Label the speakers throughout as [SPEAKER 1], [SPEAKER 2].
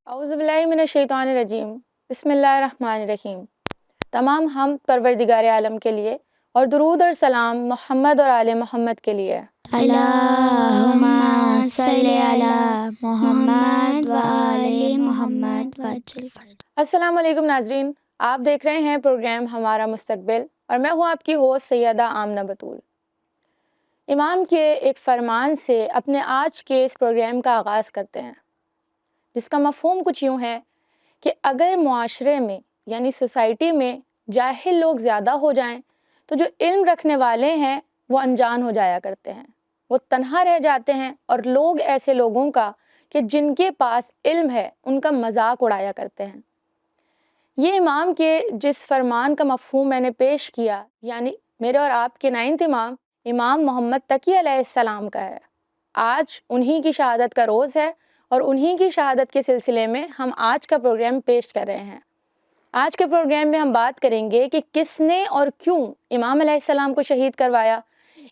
[SPEAKER 1] اعوذ باللہ من الشیطان الرجیم بسم اللہ الرحمن الرحیم۔ تمام حمد پروردگار عالم کے لیے اور درود اور سلام محمد اور آل محمد کے لیے۔
[SPEAKER 2] اللہم صلی علی محمد و آل محمد وعجل فرج۔
[SPEAKER 1] السلام علیکم ناظرین، آپ دیکھ رہے ہیں پروگرام ہمارا مستقبل اور میں ہوں آپ کی ہوسٹ سیدہ آمنہ بطول۔ امام کے ایک فرمان سے اپنے آج کے اس پروگرام کا آغاز کرتے ہیں، جس کا مفہوم کچھ یوں ہے کہ اگر معاشرے میں یعنی سوسائٹی میں جاہل لوگ زیادہ ہو جائیں تو جو علم رکھنے والے ہیں وہ انجان ہو جایا کرتے ہیں، وہ تنہا رہ جاتے ہیں، اور لوگ ایسے لوگوں کا کہ جن کے پاس علم ہے ان کا مذاق اڑایا کرتے ہیں۔ یہ امام کے جس فرمان کا مفہوم میں نے پیش کیا، یعنی میرے اور آپ کے 9th امام امام محمد تقی علیہ السلام کا ہے۔ آج انہی کی شہادت کا روز ہے اور انہی کی شہادت کے سلسلے میں ہم آج کا پروگرام پیش کر رہے ہیں۔ آج کے پروگرام میں ہم بات کریں گے کہ کس نے اور کیوں امام علیہ السلام کو شہید کروایا،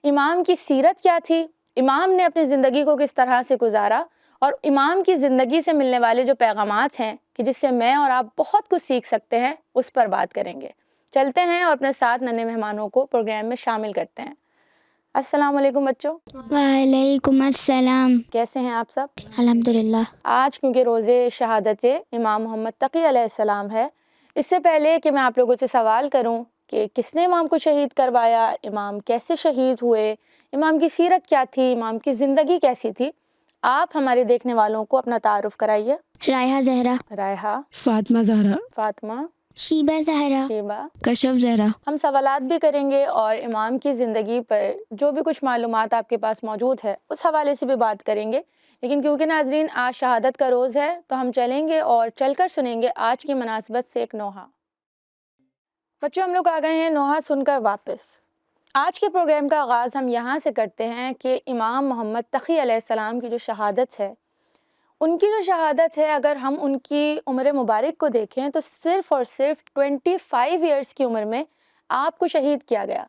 [SPEAKER 1] امام کی سیرت کیا تھی، امام نے اپنی زندگی کو کس طرح سے گزارا، اور امام کی زندگی سے ملنے والے جو پیغامات ہیں کہ جس سے میں اور آپ بہت کچھ سیکھ سکتے ہیں، اس پر بات کریں گے۔ چلتے ہیں اور اپنے ساتھ ننھے مہمانوں کو پروگرام میں شامل کرتے ہیں۔ السلام علیکم بچوں،
[SPEAKER 2] وعلیکم السلام۔
[SPEAKER 1] کیسے ہیں آپ سب؟
[SPEAKER 2] الحمدللہ۔
[SPEAKER 1] آج کیونکہ روزے شہادت امام محمد تقی علیہ السلام ہے، اس سے پہلے کہ میں آپ لوگوں سے سوال کروں کہ کس نے امام کو شہید کروایا، امام کیسے شہید ہوئے، امام کی سیرت کیا تھی، امام کی زندگی کیسی تھی، آپ ہمارے دیکھنے والوں کو اپنا تعارف کرائیے۔
[SPEAKER 2] رائحہ زہرا،
[SPEAKER 1] رائحہ،
[SPEAKER 3] فاطمہ زہرا،
[SPEAKER 1] فاطمہ،
[SPEAKER 2] شیبہ زہرا،
[SPEAKER 1] شیبہ۔
[SPEAKER 3] کشف زہرا۔
[SPEAKER 1] ہم سوالات بھی کریں گے اور امام کی زندگی پر جو بھی کچھ معلومات آپ کے پاس موجود ہے اس حوالے سے بھی بات کریں گے، لیکن کیونکہ ناظرین آج شہادت کا روز ہے تو ہم چلیں گے اور چل کر سنیں گے آج کی مناسبت سے ایک نوحہ۔ بچوں، ہم لوگ آ گئے ہیں نوحہ سن کر واپس۔ آج کے پروگرام کا آغاز ہم یہاں سے کرتے ہیں کہ امام محمد تقی علیہ السلام کی جو شہادت ہے، ان کی جو شہادت ہے، اگر ہم ان کی عمر مبارک کو دیکھیں تو صرف اور صرف 25 ایئرس کی عمر میں آپ کو شہید کیا گیا۔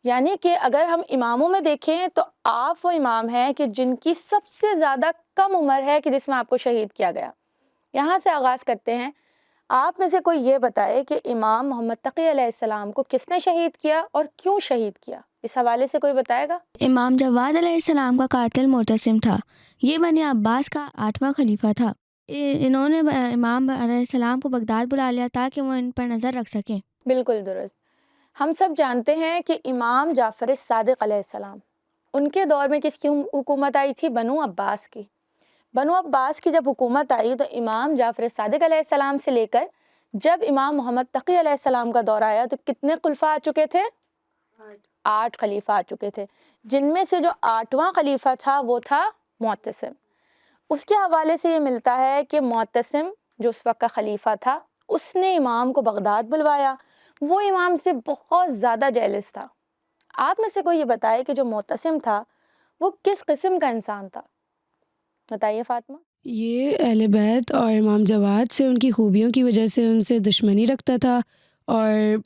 [SPEAKER 1] یعنی کہ اگر ہم اماموں میں دیکھیں تو آپ وہ امام ہیں کہ جن کی سب سے زیادہ کم عمر ہے کہ جس میں آپ کو شہید کیا گیا۔ یہاں سے آغاز کرتے ہیں، آپ میں سے کوئی یہ بتائے کہ امام محمد تقی علیہ السلام کو کس نے شہید کیا اور کیوں شہید کیا، اس حوالے سے کوئی بتائے گا؟
[SPEAKER 3] امام جواد علیہ السلام کا قاتل معتصم تھا۔ یہ بنی عباس کا 8واں خلیفہ تھا۔ انہوں نے امام علیہ السلام کو بغداد بلا لیا تاکہ وہ ان پر نظر رکھ سکیں۔
[SPEAKER 1] بالکل درست۔ ہم سب جانتے ہیں کہ امام جعفر صادق علیہ السلام، ان کے دور میں کس کی حکومت آئی تھی؟ بنو عباس کی۔ بنو عباس کی جب حکومت آئی تو امام جعفر صادق علیہ السلام سے لے کر جب امام محمد تقی علیہ السلام کا دور آیا تو کتنے خلفاء آ چکے تھے؟ 8 خلیفہ آ چکے تھے، جن میں سے جو 8واں خلیفہ تھا وہ تھا معتصم۔ اس کے حوالے سے یہ ملتا ہے کہ معتصم جو اس وقت کا خلیفہ تھا، اس نے امام کو بغداد بلوایا، وہ امام سے بہت زیادہ جیلس تھا۔ آپ میں سے کوئی یہ بتائے کہ جو معتصم تھا وہ کس قسم کا انسان تھا؟ بتائیے فاطمہ۔
[SPEAKER 3] یہ اہل بیت اور امام جواد سے ان کی خوبیوں کی وجہ سے ان سے دشمنی رکھتا تھا، اور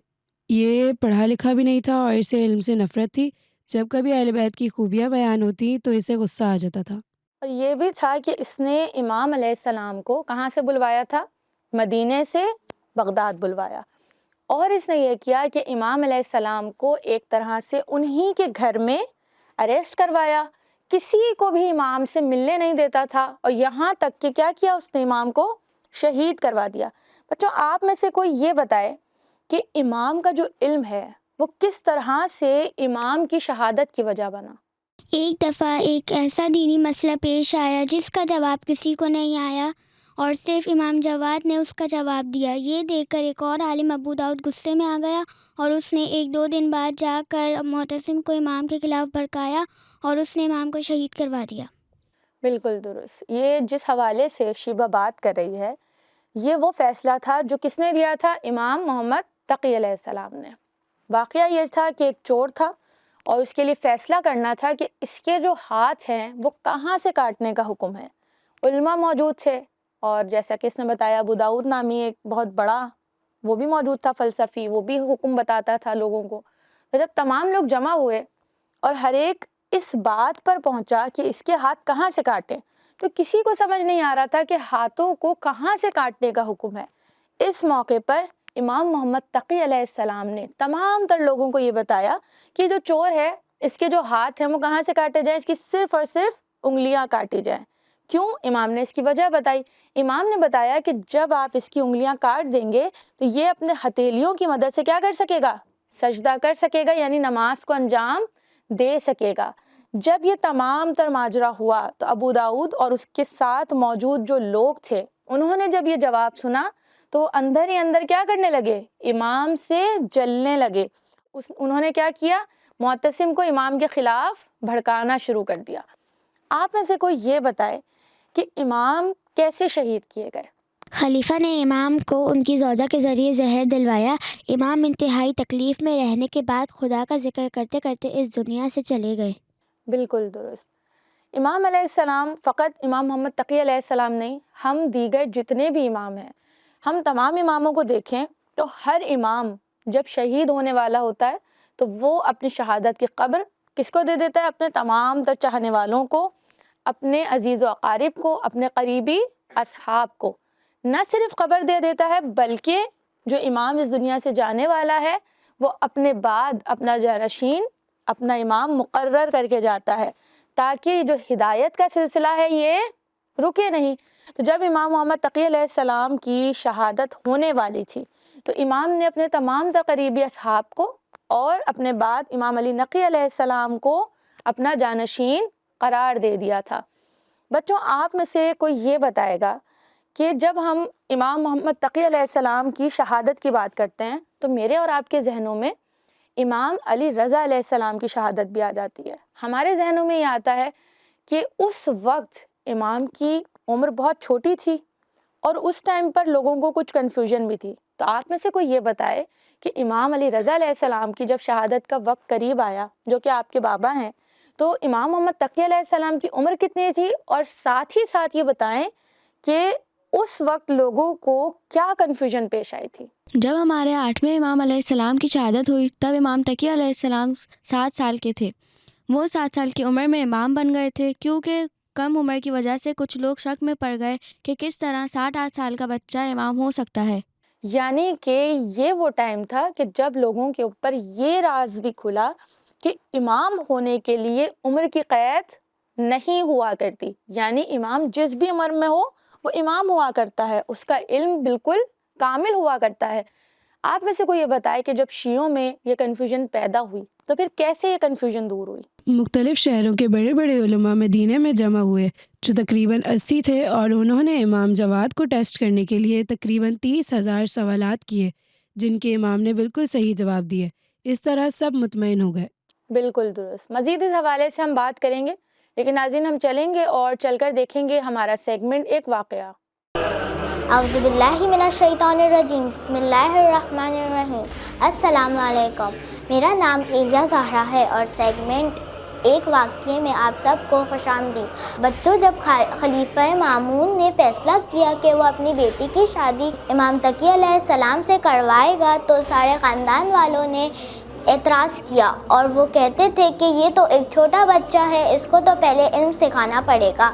[SPEAKER 3] یہ پڑھا لکھا بھی نہیں تھا اور اسے علم سے نفرت تھی۔ جب کبھی اہل بیت کی خوبیاں بیان ہوتی تو اسے غصہ آ جاتا تھا۔
[SPEAKER 1] اور یہ بھی تھا کہ اس نے امام علیہ السلام کو کہاں سے بلوایا تھا؟ مدینے سے بغداد بلوایا، اور اس نے یہ کیا کہ امام علیہ السلام کو ایک طرح سے انہی کے گھر میں اریسٹ کروایا، کسی کو بھی امام سے ملنے نہیں دیتا تھا، اور یہاں تک کہ کیا کیا، اس نے امام کو شہید کروا دیا۔ بچوں، آپ میں سے کوئی یہ بتائے کہ امام کا جو علم ہے وہ کس طرح سے امام کی شہادت کی وجہ بنا؟
[SPEAKER 2] ایک دفعہ ایک ایسا دینی مسئلہ پیش آیا جس کا جواب کسی کو نہیں آیا اور صرف امام جواد نے اس کا جواب دیا۔ یہ دیکھ کر ایک اور عالم ابو داؤد غصے میں آ گیا اور اس نے 1-2 دن بعد جا کر معتصم کو امام کے خلاف بھڑکایا اور اس نے امام کو شہید کروا دیا۔
[SPEAKER 1] بالکل درست۔ یہ جس حوالے سے شیبہ بات کر رہی ہے، یہ وہ فیصلہ تھا جو کس نے دیا تھا؟ امام محمد تقی علیہ السلام نے۔ واقعہ یہ تھا کہ ایک چور تھا اور اس کے لیے فیصلہ کرنا تھا کہ اس کے جو ہاتھ ہیں وہ کہاں سے کاٹنے کا حکم ہے۔ علماء موجود تھے، اور جیسا کہ اس نے بتایا ابو داؤد نامی ایک بہت بڑا وہ بھی موجود تھا فلسفی، وہ بھی حکم بتاتا تھا لوگوں کو۔ تو جب تمام لوگ جمع ہوئے اور ہر ایک اس بات پر پہنچا کہ اس کے ہاتھ کہاں سے کاٹیں، تو کسی کو سمجھ نہیں آ رہا تھا کہ ہاتھوں کو کہاں سے کاٹنے کا حکم ہے۔ اس موقع پر امام محمد تقی علیہ السلام نے تمام تر لوگوں کو یہ بتایا کہ جو چور ہے اس کے جو ہاتھ ہیں وہ کہاں سے کاٹے جائیں، اس کی صرف اور صرف انگلیاں کاٹی جائیں۔ کیوں؟ امام نے اس کی وجہ بتائی۔ امام نے بتایا کہ جب آپ اس کی انگلیاں کاٹ دیں گے تو یہ اپنے ہتھیلیوں کی مدد سے کیا کر سکے گا؟ سجدہ کر سکے گا، یعنی نماز کو انجام دے سکے گا۔ جب یہ تمام تر ماجرا ہوا تو ابو داؤد اور اس کے ساتھ موجود جو لوگ تھے انہوں نے جب یہ جواب سنا تو اندر ہی اندر کیا کرنے لگے؟ امام سے جلنے لگے۔ انہوں نے کیا کیا؟ معتصم کو امام کے خلاف بھڑکانا شروع کر دیا۔ آپ میں سے کوئی یہ بتائے کہ امام کیسے شہید کیے گئے؟
[SPEAKER 2] خلیفہ نے امام کو ان کی زوجہ کے ذریعے زہر دلوایا۔ امام انتہائی تکلیف میں رہنے کے بعد خدا کا ذکر کرتے کرتے اس دنیا سے چلے گئے۔
[SPEAKER 1] بالکل درست۔ امام علیہ السلام فقط امام محمد تقی علیہ السلام نہیں، ہم دیگر جتنے بھی امام ہیں، ہم تمام اماموں کو دیکھیں تو ہر امام جب شہید ہونے والا ہوتا ہے تو وہ اپنی شہادت کی خبر کس کو دے دیتا ہے؟ اپنے تمام تر چاہنے والوں کو، اپنے عزیز و اقارب کو، اپنے قریبی اصحاب کو۔ نہ صرف خبر دے دیتا ہے بلکہ جو امام اس دنیا سے جانے والا ہے وہ اپنے بعد اپنا جانشین، اپنا امام مقرر کر کے جاتا ہے تاکہ جو ہدایت کا سلسلہ ہے یہ رکے نہیں۔ تو جب امام محمد تقی علیہ السلام کی شہادت ہونے والی تھی تو امام نے اپنے تمام تر قریبی اصحاب کو اور اپنے بعد امام علی نقی علیہ السلام کو اپنا جانشین قرار دے دیا تھا۔ بچوں، آپ میں سے کوئی یہ بتائے گا کہ جب ہم امام محمد تقی علیہ السلام کی شہادت کی بات کرتے ہیں تو میرے اور آپ کے ذہنوں میں امام علی رضا علیہ السلام کی شہادت بھی آ جاتی ہے۔ ہمارے ذہنوں میں یہ آتا ہے کہ اس وقت امام کی عمر بہت چھوٹی تھی اور اس ٹائم پر لوگوں کو کچھ کنفیوژن بھی تھی۔ تو آپ میں سے کوئی یہ بتائے کہ امام علی رضا علیہ السلام کی جب شہادت کا وقت قریب آیا، جو کہ آپ کے بابا ہیں، تو امام محمد تقی علیہ السلام کی عمر کتنی تھی، اور ساتھ ہی ساتھ یہ بتائیں کہ اس وقت لوگوں کو کیا کنفیوژن پیش آئی تھی؟
[SPEAKER 2] جب ہمارے 8ویں امام علیہ السلام کی شہادت ہوئی تب امام تقی علیہ السلام 7 سال کے تھے۔ وہ 7 سال کی عمر میں امام بن گئے تھے، کیونکہ کم عمر کی وجہ سے کچھ لوگ شک میں پڑ گئے کہ کس طرح 7-8 سال کا بچہ امام ہو سکتا ہے۔
[SPEAKER 1] یعنی کہ یہ وہ ٹائم تھا کہ جب لوگوں کے اوپر یہ راز بھی کھلا کہ امام ہونے کے لیے عمر کی قید نہیں ہوا کرتی، یعنی امام جس بھی عمر میں ہو وہ امام ہوا کرتا ہے، اس کا علم بالکل کامل ہوا کرتا ہے۔ آپ میں سے کوئی یہ بتائے کہ جب شیعوں میں یہ کنفیوژن پیدا ہوئی تو پھر کیسے یہ کنفیوژن دور ہوئی؟
[SPEAKER 3] مختلف شہروں کے بڑے بڑے علماء مدینہ میں جمع ہوئے جو تقریباً 80 تھے، اور انہوں نے امام جواد کو ٹیسٹ کرنے کے لیے تقریباً 30,000 سوالات کیے جن کے امام نے بالکل صحیح جواب دیے۔ اس طرح سب مطمئن ہو گئے۔
[SPEAKER 1] بالکل درست۔ مزید اس حوالے سے ہم بات کریں گے، لیکن ناظرین ہم چلیں گے اور چل کر دیکھیں گے ہمارا سیگمنٹ ایک واقعہ۔
[SPEAKER 2] اعوذ باللہ من الشیطان الرجیم، بسم اللہ الرحمن الرحیم۔ السلام علیکم، میرا نام ایلیا زہرا ہے اور سیگمنٹ ایک واقعے میں آپ سب کو خوش آمدید۔ بچوں، جب خلیفہ مامون نے فیصلہ کیا کہ وہ اپنی بیٹی کی شادی امام تقی علیہ السلام سے کروائے گا تو سارے خاندان والوں نے اعتراض کیا، اور وہ کہتے تھے کہ یہ تو ایک چھوٹا بچہ ہے، اس کو تو پہلے علم سکھانا پڑے گا۔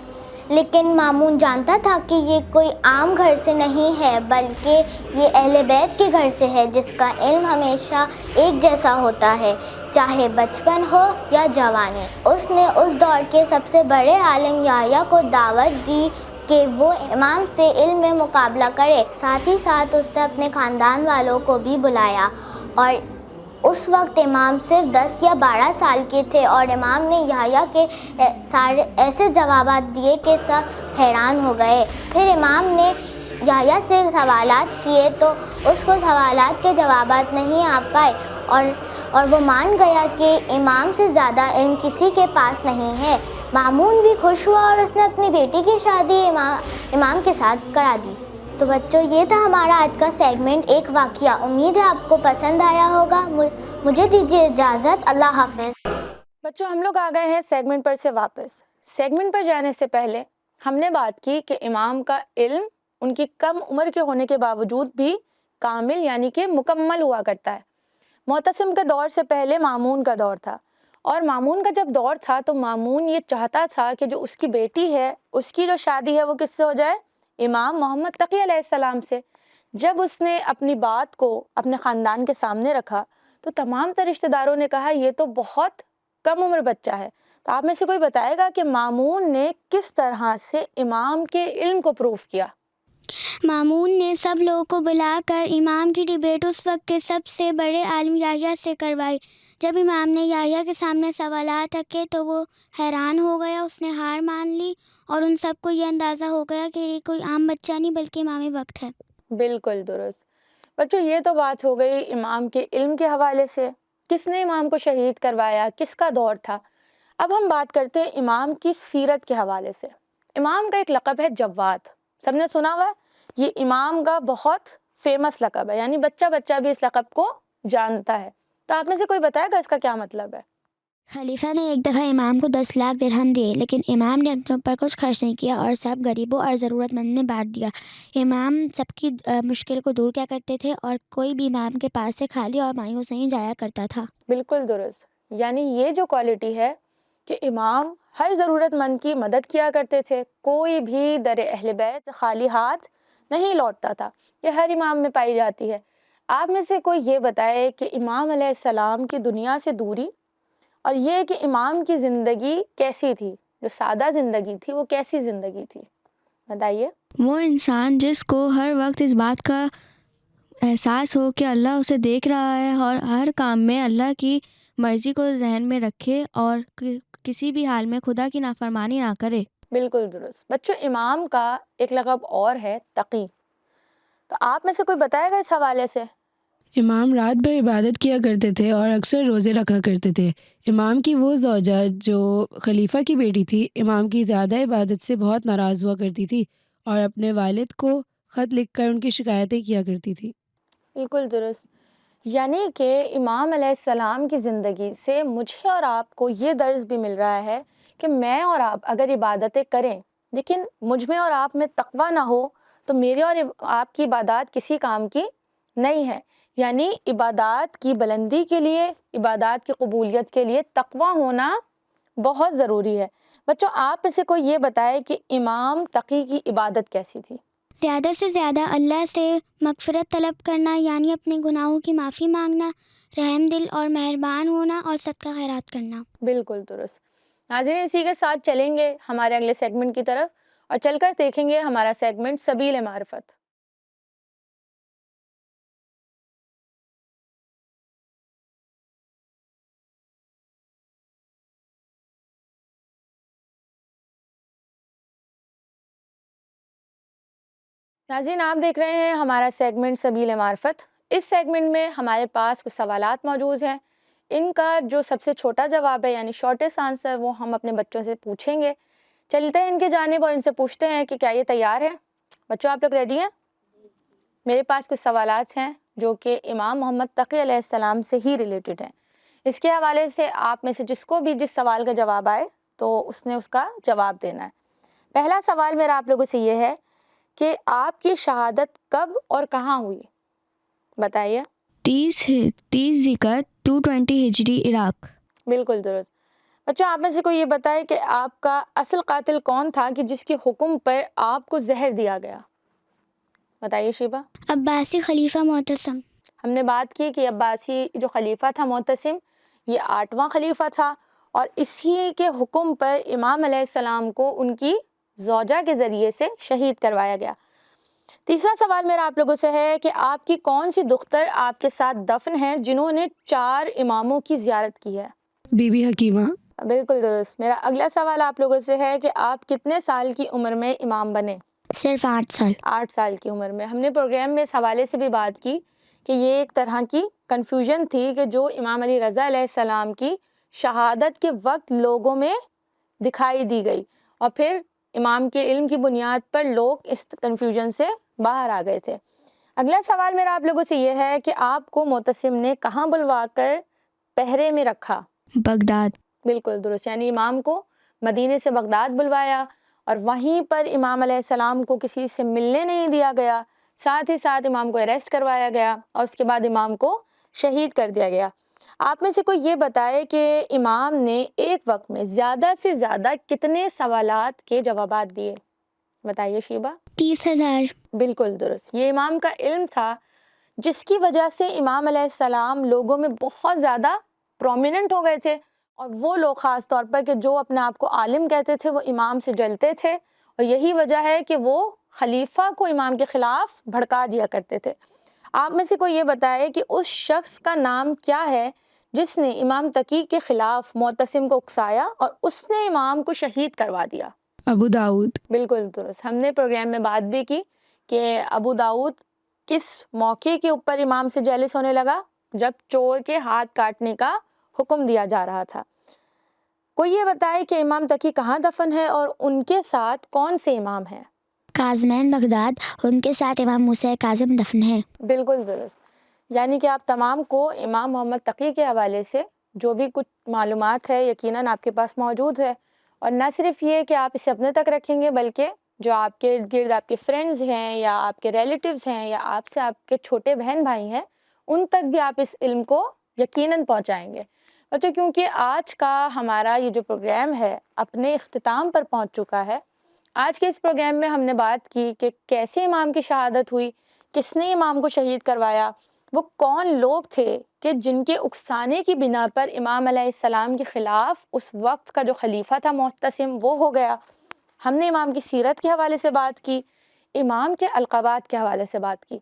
[SPEAKER 2] لیکن مامون جانتا تھا کہ یہ کوئی عام گھر سے نہیں ہے بلکہ یہ اہل بیت کے گھر سے ہے جس کا علم ہمیشہ ایک جیسا ہوتا ہے، چاہے بچپن ہو یا جوانی۔ اس نے اس دور کے سب سے بڑے عالم یحییٰ کو دعوت دی کہ وہ امام سے علم میں مقابلہ کرے۔ ساتھ ہی ساتھ اس نے اپنے خاندان والوں کو بھی بلایا، اور اس وقت امام صرف 10 یا 12 سال کے تھے، اور امام نے یحییٰ کے سارے ایسے جوابات دیے کہ سب حیران ہو گئے۔ پھر امام نے یحییٰ سے سوالات کیے تو اس کو سوالات کے جوابات نہیں آ پائے، اور وہ مان گیا کہ امام سے زیادہ علم کسی کے پاس نہیں ہے۔ مامون بھی خوش ہوا اور اس نے اپنی بیٹی کی شادی امام کے ساتھ کرا دی۔ تو بچوں، یہ تھا ہمارا آج کا سیگمنٹ ایک واقعہ۔ امید ہے آپ کو پسند آیا ہوگا۔ مجھے دیجیے اجازت، اللہ حافظ۔
[SPEAKER 1] بچوں، ہم لوگ آ گئے ہیں سیگمنٹ پر سے واپس۔ سیگمنٹ پر جانے سے پہلے ہم نے بات کی کہ امام کا علم ان کی کم عمر کے ہونے کے باوجود بھی کامل یعنی کہ مکمل ہوا کرتا ہے۔ معتصم کے دور سے پہلے مامون کا دور تھا، اور مامون کا جب دور تھا تو مامون یہ چاہتا تھا کہ جو اس کی بیٹی ہے اس کی جو شادی ہے وہ کس سے ہو جائے؟ امام محمد تقی علیہ السلام سے۔ جب اس نے اپنی بات کو اپنے خاندان کے سامنے رکھا تو تمام تر رشتہ داروں نے کہا یہ تو بہت کم عمر بچہ ہے۔ تو آپ میں سے کوئی بتائے گا کہ مامون نے کس طرح سے امام کے علم کو پروف کیا؟
[SPEAKER 2] مامون نے سب لوگوں کو بلا کر امام کی ڈیبیٹ اس وقت کے سب سے بڑے عالم یحییٰ سے کروائی۔ جب امام نے یحییٰ کے سامنے سوالات رکھے تو وہ حیران ہو گیا، اس نے ہار مان لی اور ان سب کو یہ اندازہ ہو گیا کہ یہ کوئی عام بچہ نہیں بلکہ امام وقت ہے۔
[SPEAKER 1] بالکل درست۔ بچوں یہ تو بات ہو گئی امام کے علم کے حوالے سے، کس نے امام کو شہید کروایا، کس کا دور تھا۔ اب ہم بات کرتے ہیں امام کی سیرت کے حوالے سے۔ امام کا ایک لقب ہے جواد، سب نے سنا ہوا ہے، یہ امام کا بہت فیمس لقب ہے، یعنی بچہ بچہ بھی اس لقب کو جانتا ہے۔ تو آپ میں سے کوئی بتائے گا اس کا کیا مطلب ہے؟
[SPEAKER 2] خلیفہ نے ایک دفعہ امام کو 10 لاکھ درہم دیے، لیکن امام نے اپنے اوپر کچھ خرچ نہیں کیا اور سب غریبوں اور ضرورت مند میں بانٹ دیا۔ امام سب کی مشکل کو دور کیا کرتے تھے اور کوئی بھی امام کے پاس سے خالی اور مایوس نہیں جایا کرتا تھا۔
[SPEAKER 1] بالکل درست، یعنی یہ جو کوالٹی ہے کہ امام ہر ضرورت مند کی مدد کیا کرتے تھے، کوئی بھی در اہل بیت خالی ہاتھ نہیں لوٹتا تھا، یہ ہر امام میں پائی جاتی ہے۔ آپ میں سے کوئی یہ بتائے کہ امام علیہ السلام کی دنیا سے دوری اور یہ کہ امام کی زندگی کیسی تھی، جو سادہ زندگی تھی وہ کیسی زندگی تھی، بتائیے۔
[SPEAKER 4] وہ انسان جس کو ہر وقت اس بات کا احساس ہو کہ اللہ اسے دیکھ رہا ہے اور ہر کام میں اللہ کی مرضی کو ذہن میں رکھے اور کسی بھی حال میں خدا کی نافرمانی نہ کرے۔
[SPEAKER 1] بالکل درست۔ بچوں امام کا ایک لقب اور ہے تقی، تو آپ میں سے کوئی بتائے گا اس حوالے سے؟
[SPEAKER 3] امام رات بھر عبادت کیا کرتے تھے اور اکثر روزے رکھا کرتے تھے۔ امام کی وہ زوجہ جو خلیفہ کی بیٹی تھی، امام کی زیادہ عبادت سے بہت ناراض ہوا کرتی تھی اور اپنے والد کو خط لکھ کر ان کی شکایتیں کیا کرتی تھی۔
[SPEAKER 1] بالکل درست، یعنی کہ امام علیہ السلام کی زندگی سے مجھے اور آپ کو یہ درس بھی مل رہا ہے کہ میں اور آپ اگر عبادتیں کریں لیکن مجھ میں اور آپ میں تقویٰ نہ ہو تو میری اور آپ کی عبادات کسی کام کی نہیں ہے۔ یعنی عبادات کی بلندی کے لیے، عبادات کی قبولیت کے لیے تقویٰ ہونا بہت ضروری ہے۔ بچوں آپ میں سے کوئی یہ بتائے کہ امام تقی کی عبادت کیسی تھی؟
[SPEAKER 2] زیادہ سے زیادہ اللہ سے مغفرت طلب کرنا، یعنی اپنے گناہوں کی معافی مانگنا، رحم دل اور مہربان ہونا اور صدقہ خیرات کرنا۔
[SPEAKER 1] بالکل درست۔ ناظرین اسی کے ساتھ چلیں گے ہمارے اگلے سیگمنٹ کی طرف اور چل کر دیکھیں گے ہمارا سیگمنٹ سبیل معرفت۔ ناظرین آپ دیکھ رہے ہیں ہمارا سیگمنٹ سبیل معرفت۔ اس سیگمنٹ میں ہمارے پاس کچھ سوالات موجود ہیں، ان کا جو سب سے چھوٹا جواب ہے یعنی شارٹیسٹ آنسر وہ ہم اپنے بچوں سے پوچھیں گے۔ چلتے ہیں ان کی جانب اور ان سے پوچھتے ہیں کہ کیا یہ تیار ہیں؟ بچوں آپ لوگ ریڈی ہیں؟ میرے پاس کچھ سوالات ہیں جو کہ امام محمد تقی علیہ السلام سے ہی ریلیٹڈ ہیں۔ اس کے حوالے سے آپ میں سے جس کو بھی جس سوال کا جواب آئے تو اس نے اس کا جواب دینا ہے۔ پہلا سوال میرا آپ لوگوں سے یہ ہے کہ آپ کی شہادت کب اور کہاں ہوئی؟ بتائیے۔
[SPEAKER 4] 30 ذکر 220 ہجری عراق۔
[SPEAKER 1] بالکل درست۔ بچوں آپ میں سے کوئی یہ بتائے کہ آپ کا اصل قاتل کون تھا کہ جس کے حکم پر آپ کو زہر دیا گیا؟ بتائیے شیبہ۔
[SPEAKER 2] عباسی خلیفہ معتصم۔
[SPEAKER 1] ہم نے بات کی کہ عباسی جو خلیفہ تھا معتصم، یہ 8واں خلیفہ تھا اور اسی کے حکم پر امام علیہ السلام کو ان کی زوجہ کے ذریعے سے شہید کروایا گیا۔ تیسرا سوال میرا آپ لوگوں سے ہے کہ آپ کی کون سی دختر آپ کے ساتھ دفن ہیں جنہوں نے 4 اماموں کی زیارت کی ہے؟
[SPEAKER 3] بی بی حکیمہ۔
[SPEAKER 1] بالکل درست۔ میرا اگلا سوال آپ لوگوں سے ہے کہ آپ کتنے سال کی عمر میں امام بنے؟
[SPEAKER 2] صرف 8 سال۔
[SPEAKER 1] 8 سال کی عمر میں۔ ہم نے پروگرام میں اس حوالے سے بھی بات کی کہ یہ ایک طرح کی کنفیوژن تھی کہ جو امام علی رضا علیہ السلام کی شہادت کے وقت لوگوں میں دکھائی دی گئی اور پھر امام کے علم کی بنیاد پر لوگ اس کنفیوژن سے باہر آ گئے تھے۔ اگلا سوال میرا آپ لوگوں سے یہ ہے کہ آپ کو معتصم نے کہاں بلوا کر پہرے میں رکھا؟
[SPEAKER 4] بغداد۔
[SPEAKER 1] بالکل درست، یعنی امام کو مدینے سے بغداد بلوایا اور وہیں پر امام علیہ السلام کو کسی سے ملنے نہیں دیا گیا، ساتھ ہی ساتھ امام کو اریسٹ کروایا گیا اور اس کے بعد امام کو شہید کر دیا گیا۔ آپ میں سے کوئی یہ بتائے کہ امام نے ایک وقت میں زیادہ سے زیادہ کتنے سوالات کے جوابات دیے؟ بتائیے شیبہ۔
[SPEAKER 2] 30,000۔
[SPEAKER 1] بالکل درست، یہ امام کا علم تھا جس کی وجہ سے امام علیہ السلام لوگوں میں بہت زیادہ پرومیننٹ ہو گئے تھے، اور وہ لوگ خاص طور پر کہ جو اپنے آپ کو عالم کہتے تھے وہ امام سے جلتے تھے، اور یہی وجہ ہے کہ وہ خلیفہ کو امام کے خلاف بھڑکا دیا کرتے تھے۔ آپ میں سے کوئی یہ بتائے کہ اس شخص کا نام کیا ہے جس نے امام تقی کے خلاف معتصم کو اکسایا اور اس نے امام کو شہید کروا دیا؟
[SPEAKER 3] ابو داؤد۔
[SPEAKER 1] بالکل درست، ہم نے پروگرام میں بات بھی کی کہ ابو داؤد کس موقع کے اوپر امام سے جیلس ہونے لگا؟ جب چور کے ہاتھ کاٹنے کا حکم دیا جا رہا تھا۔ کوئی یہ بتائے کہ امام تقی کہاں دفن ہے اور ان کے ساتھ کون سے امام ہیں؟
[SPEAKER 2] کاظمین بغداد، ان کے ساتھ امام موسیٰ کاظم دفن ہے۔
[SPEAKER 1] بالکل درست، یعنی کہ آپ تمام کو امام محمد تقی کے حوالے سے جو بھی کچھ معلومات ہے یقیناً آپ کے پاس موجود ہے، اور نہ صرف یہ کہ آپ اسے اپنے تک رکھیں گے بلکہ جو آپ کے ارد گرد آپ کے فرینڈز ہیں یا آپ کے ریلیٹیوز ہیں یا آپ سے آپ کے چھوٹے بہن بھائی ہیں، ان تک بھی آپ اس علم کو یقیناً پہنچائیں گے۔ بچوں کیونکہ آج کا ہمارا یہ جو پروگرام ہے اپنے اختتام پر پہنچ چکا ہے، آج کے اس پروگرام میں ہم نے بات کی کہ کیسے امام کی شہادت ہوئی، کس نے امام کو شہید کروایا، وہ کون لوگ تھے کہ جن کے اکسانے کی بنا پر امام علیہ السلام کے خلاف اس وقت کا جو خلیفہ تھا معتصم وہ ہو گیا۔ ہم نے امام کی سیرت کے حوالے سے بات کی، امام کے القابات کے حوالے سے بات کی۔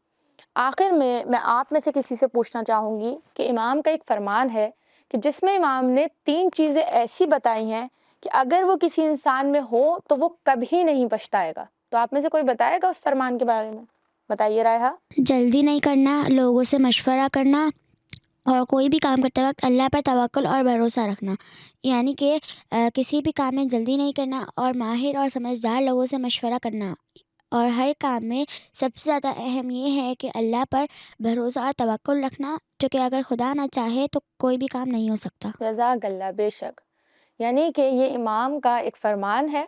[SPEAKER 1] آخر میں آپ میں سے کسی سے پوچھنا چاہوں گی کہ امام کا ایک فرمان ہے کہ جس میں امام نے 3 چیزیں ایسی بتائی ہیں کہ اگر وہ کسی انسان میں ہو تو وہ کبھی نہیں پچھتائے گا، تو آپ میں سے کوئی بتائے گا اس فرمان کے بارے میں؟ بتائیے رائحہ۔
[SPEAKER 2] جلدی نہیں کرنا، لوگوں سے مشورہ کرنا، اور کوئی بھی کام کرتے وقت اللہ پر توکل اور بھروسہ رکھنا۔ یعنی کہ کسی بھی کام میں جلدی نہیں کرنا اور ماہر اور سمجھدار لوگوں سے مشورہ کرنا، اور ہر کام میں سب سے زیادہ اہم یہ ہے کہ اللہ پر بھروسہ اور توکل رکھنا، جو کہ اگر خدا نہ چاہے تو کوئی بھی کام نہیں ہو سکتا۔
[SPEAKER 1] جزاک اللہ، بے شک، یعنی کہ یہ امام کا ایک فرمان ہے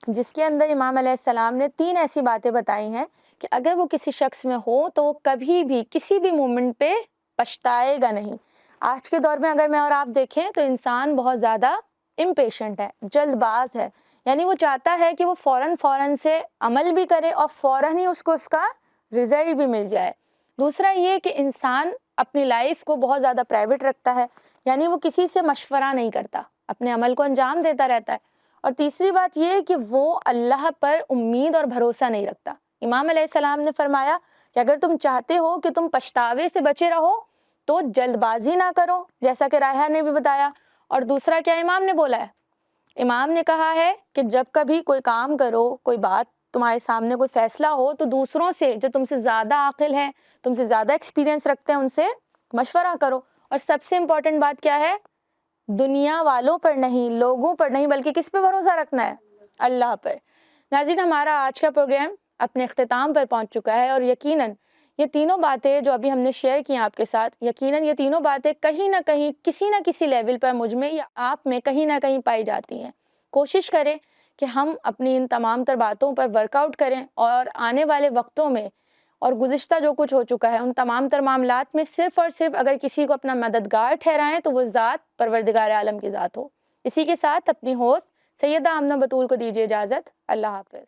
[SPEAKER 1] جس کے اندر امام علیہ السلام نے 3 ایسی باتیں بتائی ہیں کہ اگر وہ کسی شخص میں ہو تو وہ کبھی بھی کسی بھی مومنٹ پہ پچھتائے گا نہیں۔ آج کے دور میں اگر میں اور آپ دیکھیں تو انسان بہت زیادہ امپیشنٹ ہے، جلد باز ہے، یعنی وہ چاہتا ہے کہ وہ فوراً سے عمل بھی کرے اور فوراً ہی اس کو اس کا رزلٹ بھی مل جائے۔ دوسرا یہ کہ انسان اپنی لائف کو بہت زیادہ پرائیویٹ رکھتا ہے، یعنی وہ کسی سے مشورہ نہیں کرتا، اپنے عمل کو انجام دیتا رہتا ہے۔ اور تیسری بات یہ کہ وہ اللہ پر امید اور بھروسہ نہیں رکھتا۔ امام علیہ السلام نے فرمایا کہ اگر تم چاہتے ہو کہ تم پچھتاوے سے بچے رہو تو جلد بازی نہ کرو، جیسا کہ رائحہ نے بھی بتایا۔ اور دوسرا کیا امام نے بولا ہے؟ امام نے کہا ہے کہ جب کبھی کوئی کام کرو، کوئی بات تمہارے سامنے کوئی فیصلہ ہو تو دوسروں سے جو تم سے زیادہ عاقل ہیں، تم سے زیادہ ایکسپیرینس رکھتے ہیں، ان سے مشورہ کرو۔ اور سب سے امپورٹنٹ بات کیا ہے؟ دنیا والوں پر نہیں، لوگوں پر نہیں، بلکہ کس پہ بھروسہ رکھنا ہے؟ اللہ پر۔ ناظرین، ہمارا آج کا پروگرام اپنے اختتام پر پہنچ چکا ہے، اور یقیناً یہ تینوں باتیں جو ابھی ہم نے شیئر کی آپ کے ساتھ، یقیناً یہ تینوں باتیں کہیں نہ کہیں کسی نہ کسی لیول پر مجھ میں یا آپ میں کہیں نہ کہیں پائی جاتی ہیں۔ کوشش کریں کہ ہم اپنی ان تمام تر باتوں پر ورک آؤٹ کریں، اور آنے والے وقتوں میں اور گزشتہ جو کچھ ہو چکا ہے ان تمام تر معاملات میں صرف اور صرف اگر کسی کو اپنا مددگار ٹھہرائیں تو وہ ذات پروردگار عالم کی ذات ہو۔ اسی کے ساتھ اپنی ہوسٹ سیدہ آمنہ بطول کو دیجیے اجازت۔ اللہ حافظ۔